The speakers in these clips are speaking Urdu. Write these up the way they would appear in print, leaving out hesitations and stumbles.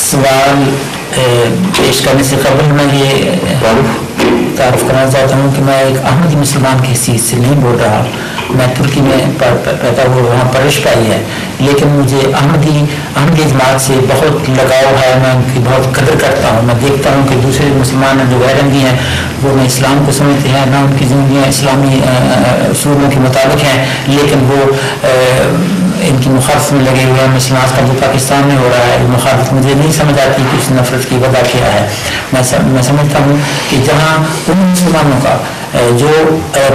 سوال پیش کرنے سے قبل میں یہ تعارف کرنا چاہتا ہوں کہ میں ایک احمدی مسلمان کی حیثیت سے نہیں بول رہا. میں ترکی میں پیدا ہوا, وہاں پرورش پائی ہے, لیکن مجھے احمدی جماعت سے بہت لگاؤ ہے. میں ان کی بہت قدر کرتا ہوں. میں دیکھتا ہوں کہ دوسرے مسلمان جو غیر رنگی ہیں وہ نہ اسلام کو سمجھتے ہیں, نہ ان کی زندگیاں اسلامی اصولوں کے مطابق ہیں, لیکن وہ ان کی مخالفت میں لگے ہوئے ہیں. مثلاً آج کل جو پاکستان میں ہو رہا ہے وہ مخالفت مجھے نہیں سمجھ آتی کہ اس نفرت کی وجہ کیا ہے. میں سمجھتا ہوں کہ جہاں ان مسلمانوں کا جو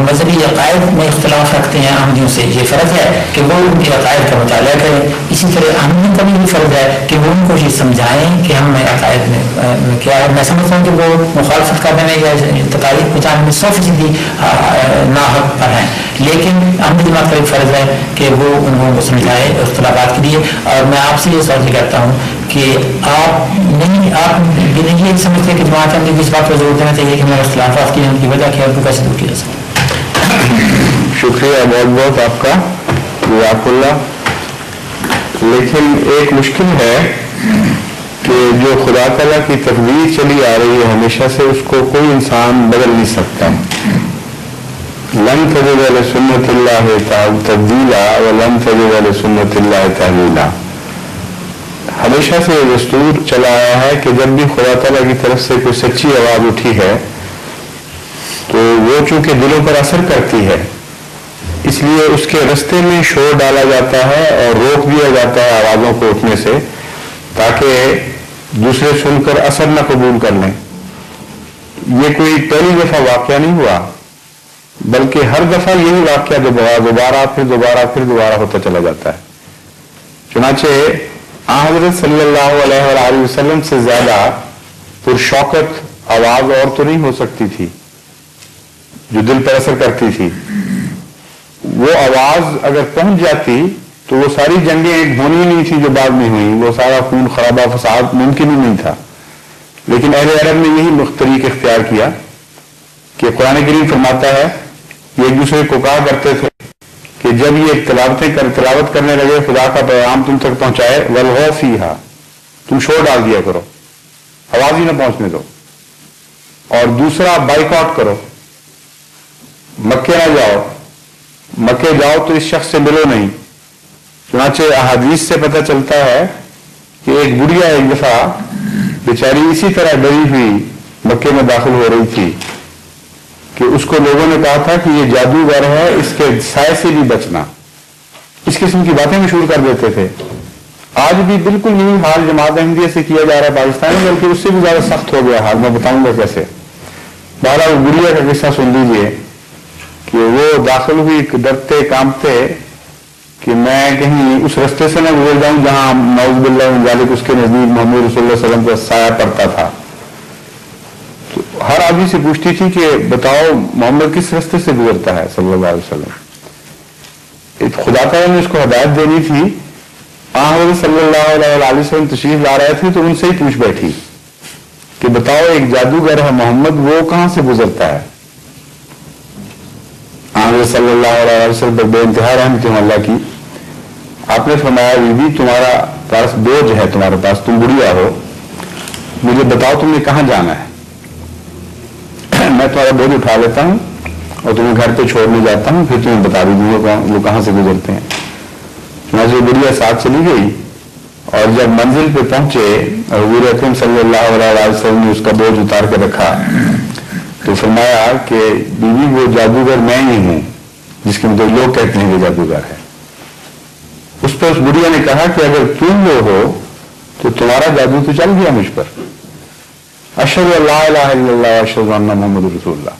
مذہبی عقائد میں اختلاف رکھتے ہیں احمدیوں سے, یہ فرض ہے کہ وہ ان کے عقائد کا مطالعہ کریں. اسی طرح احمدیوں کا بھی یہ فرض ہے کہ وہ ان کو یہ سمجھائیں کہ ہم عقائد میں کیا ہے. میں سمجھتا ہوں کہ وہ مخالفت کرنے میں یا تقاریر پہنچانے میں 100% ناحق پر ہیں, لیکن احمدی جماعت کا بھی فرض ہے کہ وہ ان لوگوں کو سمجھائے اختلافات کے لیے. اور میں آپ سے یہ سوال کرتا ہوں کہ آپ یہ سمجھتے ہیں کہ جماعت احمدی اس بات پر زور دینا چاہیے کہ ہمارے اختلافات کی ان کی وجہ کیا ہے, ان کو کیسے دور کیا جا سکتا؟ شکریہ بہت بہت آپ کا, جزاک اللہ. لیکن ایک مشکل ہے کہ جو خدا تعالیٰ کی تقدیر چلی آ رہی ہے ہمیشہ سے, اس کو کوئی انسان بدل نہیں سکتا. لن تجد لسنت اللہ تبدیلا ولن تجد لسنت اللہ تحویلا. ہمیشہ سے یہ دستور چلا آیا ہے کہ جب بھی خدا تعالیٰ کی طرف سے کوئی سچی آواز اٹھی ہے تو وہ چونکہ دلوں پر اثر کرتی ہے, اس لیے اس کے رستے میں شور ڈالا جاتا ہے اور روک دیا جاتا ہے آوازوں کو اٹھنے سے, تاکہ دوسرے سن کر اثر نہ قبول کر لیں. یہ کوئی پہلی دفعہ واقعہ نہیں ہوا, بلکہ ہر دفعہ یہی واقعہ دوبارہ پھر ہوتا چلا جاتا ہے. چنانچہ حضرت صلی اللہ علیہ وآلہ وسلم سے زیادہ پرشوکت آواز اور تو نہیں ہو سکتی تھی جو دل پر اثر کرتی تھی. وہ آواز اگر پہنچ جاتی تو وہ ساری جنگیں ایک ہونی نہیں تھی جو بعد میں ہوئی, وہ سارا خون خرابہ فساد ممکن ہی نہیں تھا. لیکن اہل عرب نے یہی طریق اختیار کیا کہ قرآن کریم فرماتا ہے کہ ایک دوسرے کو کہا کرتے تھے کہ جب یہ تلاوت کرنے لگے خدا کا پیغام تم تک پہنچائے, والغوا فیہا, تم شور ڈال دیا کرو, آواز ہی نہ پہنچنے دو. اور دوسرا بائیکاٹ کرو, مکے نہ جاؤ, مکے جاؤ تو اس شخص سے ملو نہیں. چنانچہ احادیث سے پتہ چلتا ہے کہ ایک بڑھیا ایک دفعہ بیچاری اسی طرح ڈری ہوئی مکے میں داخل ہو رہی تھی کہ اس کو لوگوں نے کہا تھا کہ یہ جادوگر ہے, اس کے سائے سے بھی بچنا. اس قسم کی باتیں مشہور کر دیتے تھے. آج بھی بالکل یہی حال جماعت احمدیہ سے کیا جا رہا ہے پاکستان میں, بلکہ اس سے بھی زیادہ سخت ہو گیا حال. میں بتاؤں گا کیسے. بہرحال وہ گڑیا کا قصہ سن لیجیے کہ وہ داخل ہوئی ڈرتے کانپتے کہ میں کہیں اس رستے سے نہ گزر جاؤں جہاں نعوذ باللہ من ذالک اس کے نزدیک محمد رسول اللہ صلی اللہ علیہ وسلم کا سایہ پڑتا تھا. تو ہر آدمی سے پوچھتی تھی کہ بتاؤ محمد کس رستے سے گزرتا ہے صلی اللہ علیہ وسلم. خدا تعالیٰ نے اس کو ہدایت دینی تھی. حضرت صلی اللہ علیہ وسلم تشریف لا رہے تھے تو ان سے ہی پوچھ بیٹھی کہ بتاؤ ایک جادوگر ہے محمد, وہ کہاں سے گزرتا ہے. حضرت صلی اللہ علیہ وسلم پر بے انتہا رحمت اللہ کی, آپ نے فرمایا بی تمہارا پاس بوجھ ہے, تمہارے پاس, تم بڑھیا ہو, مجھے بتاؤ تم نے کہاں جانا ہے, میں تمہارا بوجھ اٹھا لیتا ہوں اور تمہیں گھر پہ چھوڑنے جاتا ہوں, پھر تمہیں بتا بھی دوں گا وہ کہاں سے گزرتے ہیں. چنانچہ بڑھیا ساتھ چلی گئی اور جب منزل پہ پہنچے اور حضور اکرم صلی اللہ علیہ وسلم نے اس کا بوجھ اتار کے رکھا تو فرمایا کہ بیوی وہ جادوگر میں ہی ہوں جس کے مطلب لوگ کہتے ہیں کہ جادوگر ہے. اس پر اس بڑھیا نے کہا کہ اگر تم وہ ہو تو تمہارا جادو تو چل گیا مجھ پر. اشہد لا الہ الا اللہ اشہد ان محمد رسول اللہ,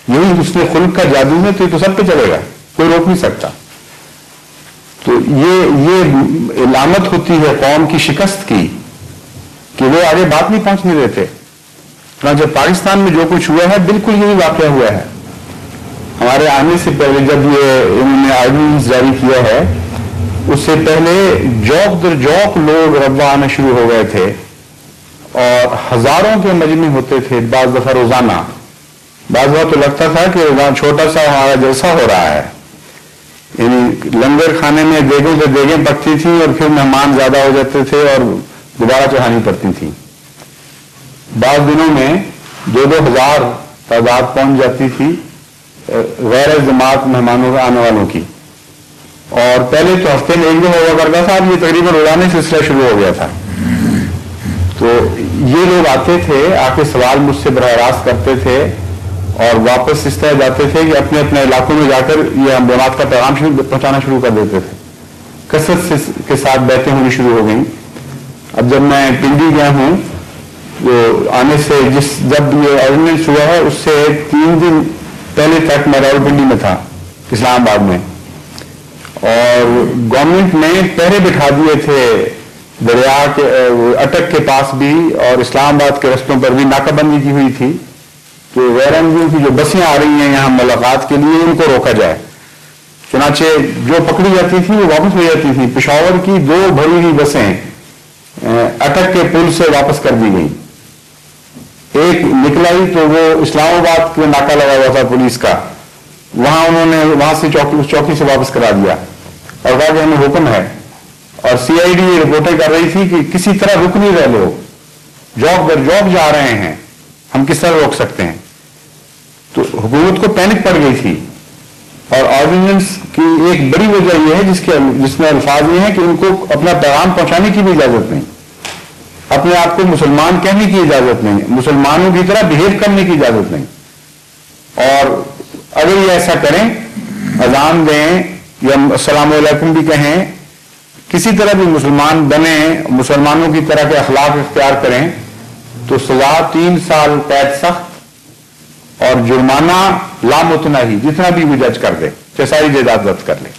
یہی حسن خلق کا جادو ہے تو یہ تو سب پہ چلے گا, کوئی روک نہیں سکتا. تو یہ علامت ہوتی ہے قوم کی شکست کی کہ وہ آگے بات نہیں پہنچنے دیتے. جب پاکستان میں جو کچھ ہوا ہے بالکل یہی واقعہ ہوا ہے. ہمارے آنے سے پہلے جب یہ انہوں نے آرڈیننس جاری کیا ہے اس سے پہلے جوق در جوق لوگ ربا آنا شروع ہو گئے تھے اور ہزاروں کے مجمع ہوتے تھے بعض دفعہ روزانہ. بعض دفعہ تو لگتا تھا کہ روزانہ چھوٹا سا ہمارا جلسہ ہو رہا ہے, یعنی لنگر خانے میں دیگوں سے دیگیں پکتی تھیں اور پھر مہمان زیادہ ہو جاتے تھے اور دوبارہ چڑھانی پڑتی تھی. بعض دنوں میں 2,000 تعداد پہنچ جاتی تھی غیر جماعت مہمانوں کے آنے والوں کی. اور پہلے تو ہفتے میں ایک دن ہوا کرتا تھا، اب یہ تقریباً روزانہ سلسلہ شروع ہو گیا تھا. تو یہ لوگ آتے تھے، آ کے سوال مجھ سے براہ راست کرتے تھے اور واپس اس طرح جاتے تھے کہ اپنے اپنے علاقوں میں جا کر یہ ہم جماعت کا پیغام پہنچانا شروع کر دیتے تھے. کثرت کے ساتھ بیعتیں ہونی شروع ہو گئیں. اب جب میں پنڈی گیا ہوں تو آنے سے جب یہ آرڈیننس ہوا ہے اس سے 3 دن پہلے تک میں راولپنڈی میں تھا، اسلام آباد میں، اور گورنمنٹ نے پہرے بٹھا دیے تھے دریا کے اٹک کے پاس بھی اور اسلام آباد کے رستوں پر بھی ناکہ بندی کی ہوئی تھی کہ غیر احمدیوں کی جو بسیں آ رہی ہیں یہاں ملاقات کے لیے ان کو روکا جائے. چنانچہ جو پکڑی جاتی تھی وہ واپس لے جاتی تھی. پشاور کی 2 بھری ہوئی بسیں اٹک کے پل سے واپس کر دی گئی. ایک نکلائی تو وہ اسلام آباد کے ناکہ لگا ہوا تھا پولیس کا، وہاں انہوں نے وہاں سے چوکی سے واپس کرا دیا اور کہا کہ ہمیں حکم ہے. اور CID یہ رپورٹیں کر رہی تھی کہ کسی طرح رک نہیں رہے لوگ، جاب در جاب جا رہے ہیں، ہم کس طرح روک سکتے ہیں. تو حکومت کو پینک پڑ گئی تھی. اور آرڈیننس کی ایک بڑی وجہ یہ ہے جس میں الفاظ یہ ہیں کہ ان کو اپنا پیغام پہنچانے کی بھی اجازت نہیں، اپنے آپ کو مسلمان کہنے کی اجازت نہیں، مسلمانوں کی طرح بہیو کرنے کی اجازت نہیں. اور اگر یہ ایسا کریں، اذان دیں یا السلام علیکم بھی کہیں، کسی طرح بھی مسلمان بنیں، مسلمانوں کی طرح کے اخلاق اختیار کریں، تو سزا 3 سال قید سخت اور جرمانہ لامتناہی جتنا بھی وہ جج کر دے، چاہے ساری جائیداد ضبط کر لے.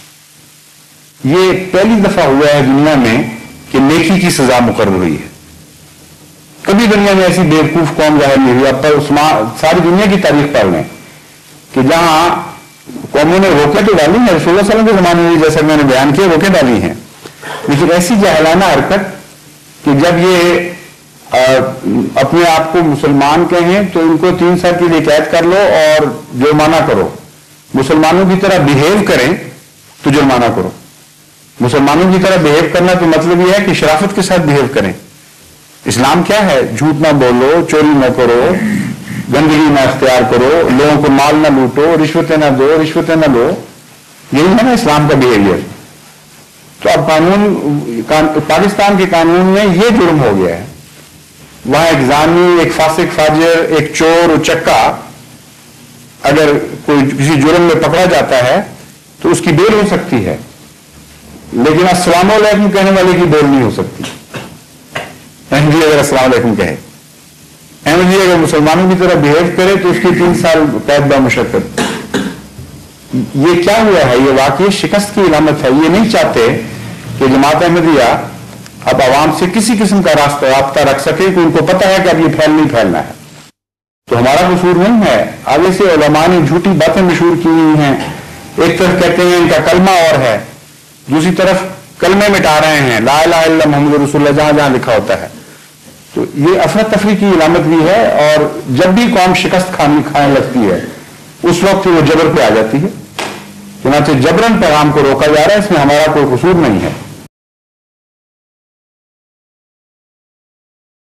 یہ پہلی دفعہ ہوا ہے دنیا میں کہ نیکی کی سزا مقرر ہوئی ہے. کبھی دنیا میں ایسی بیوقوف قوم ظاہر نہیں ہوئی. اب پر ساری دنیا کی تاریخ پڑھ لیں کہ جہاں قوموں نے روکے تو ڈالی ہیں، رسول اللہ صلی اللہ علیہ وسلم کے زمانے میں جیسا میں نے بیان کیا روکے ڈالی ہیں، لیکن ایسی جاہلانہ حرکت کہ جب یہ اپنے آپ کو مسلمان کہیں تو ان کو 3 سال کے لیے قید کر لو اور جرمانہ کرو. مسلمانوں کی طرح بہیو کریں تو جرمانہ کرو. مسلمانوں کی طرح بہیو کرنا تو مطلب یہ ہے کہ شرافت کے ساتھ بہیو کریں. اسلام کیا ہے؟ جھوٹ نہ بولو، چوری نہ کرو، گندگی نہ اختیار کرو، لوگوں کو مال نہ لوٹو، رشوتیں نہ دو، رشوتیں نہ لو. یہی ہے نا اسلام کا بیہیویئر. تو اب پاکستان کے قانون میں یہ جرم ہو گیا ہے. وہاں ایک زانی، ایک فاسق فاجر، ایک چور اچکا اگر کوئی کسی جرم میں پکڑا جاتا ہے تو اس کی بیل ہو سکتی ہے، لیکن السلام علیکم کہنے والے کی بیل نہیں ہو سکتی. احمدی اگر السلام علیکم کہے، احمدی اگر مسلمانوں کی طرح بہیو کرے تو اس کی 3 سال قید بمشقت. یہ کیا ہوا ہے؟ یہ واقعی شکست کی علامت ہے. یہ نہیں چاہتے کہ جماعت احمدیہ اب عوام سے کسی قسم کا رابطہ رکھ سکے کہ ان کو پتہ ہے کہ اب یہ نہیں پھیلنا ہے. تو ہمارا قصور نہیں ہے. آگے سے علماء نے جھوٹی باتیں مشہور کی ہوئی ہیں. ایک طرف کہتے ہیں ان کا کلمہ اور ہے، دوسری طرف کلمے مٹا رہے ہیں، لا الہ الا اللہ محمد رسول اللہ جہاں جہاں لکھا ہوتا ہے. تو یہ افراتفری کی علامت بھی ہے. اور جب بھی قوم شکست کھانے لگتی ہے اس وقت وہ جبر پہ آ جاتی ہے. چنانچہ جبرن پیغام کو روکا جا رہا ہے، اس میں ہمارا کوئی قصور نہیں ہے.